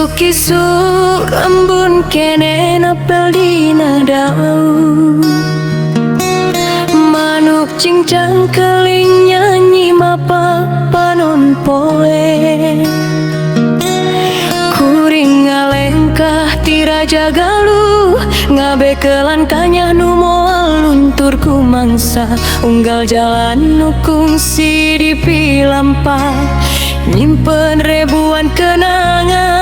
Kisuk-kisuk embun kene napel dina daun, manuk cincang keling nyanyi mapa panon poe, kuring ngalengkah ti Raja Galuh ngabe kelan kanyah nu moal luntur ku mangsa, unggal jalan nu kungsi di pilampa nyimpen ribuan kenangan.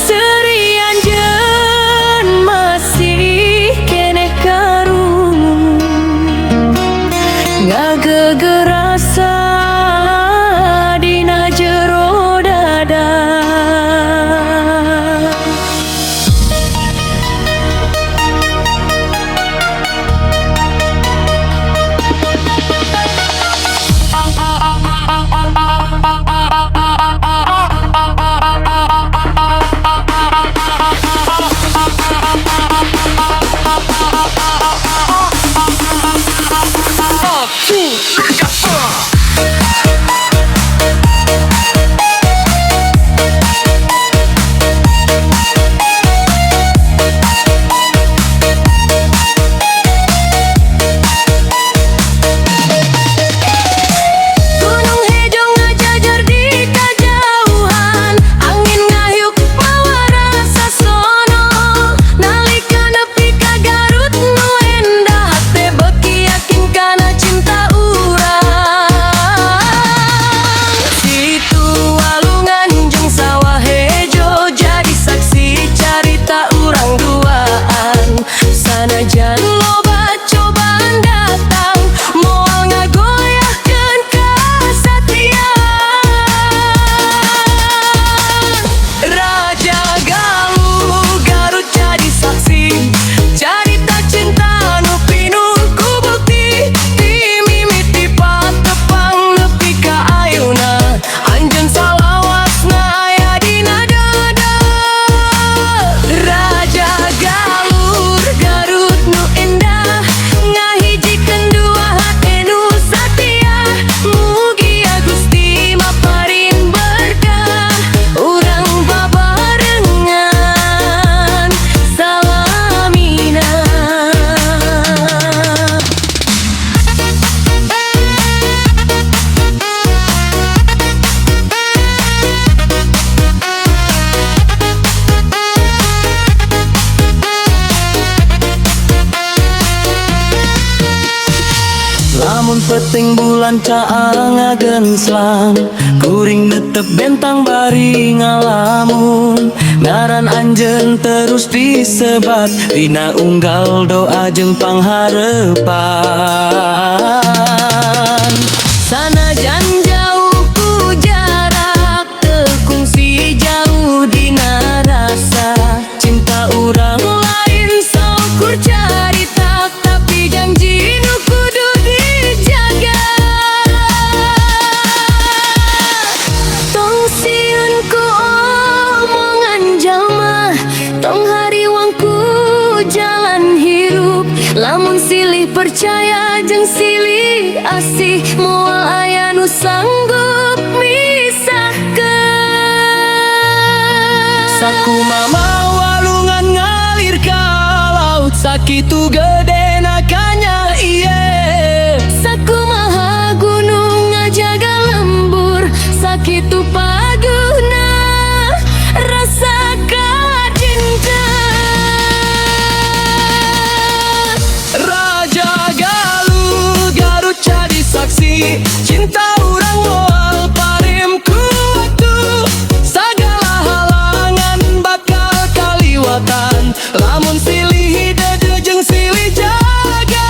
Serian jen masih kene karung ngagegerasa dina jero dada. Lamun peting bulan caang ngagenslang, kuring netep bentang bari ngalamun. Ngaran anjeun terus disebat dina unggal doa jeung pangharepan. Sanajan jauh ku jarak, teu kungsi jauh dina rasa. Cinta urang lain saukur carita, tapi janji nu kudu dijaga. Tong sieun ku omongan jalma, tong hariwang ku jalan hirup. Lamun silih percaya jeung silih asih, moal aya nu sanggup misahkeun. Sakumaha walungan ngalir ka laut, sakitu gedena kanya ieu. Sakumaha gunung ngajaga lembur, sakitu paguna rasa kacinten. Raja Galuh Garut jadi saksi, cinta urang moal parim ku waktu. Sagala halangan bakal kaliwatan, lamun silih dede jeung silih jaga.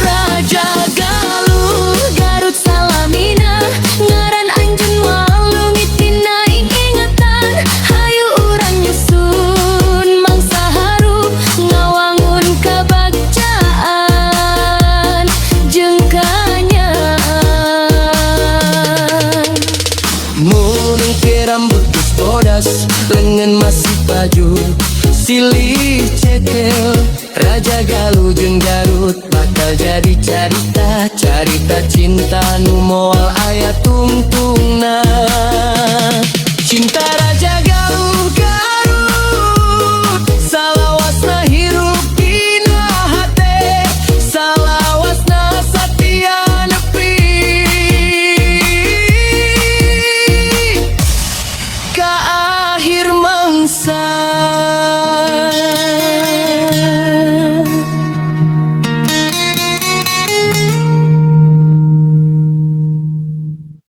Raja Galuh Garut Salamina, ngaran anjeun walungit tina ingatan. Hayu urang nyusun mangsa harup, ngawangun kabagcaan jeung kanyaan. Mun ke rambut geus bodas, lengan masih baju silih cekel. Raja Galuh jeung Garut bakal bakal jadi carita cinta nu moal aya tungtungna.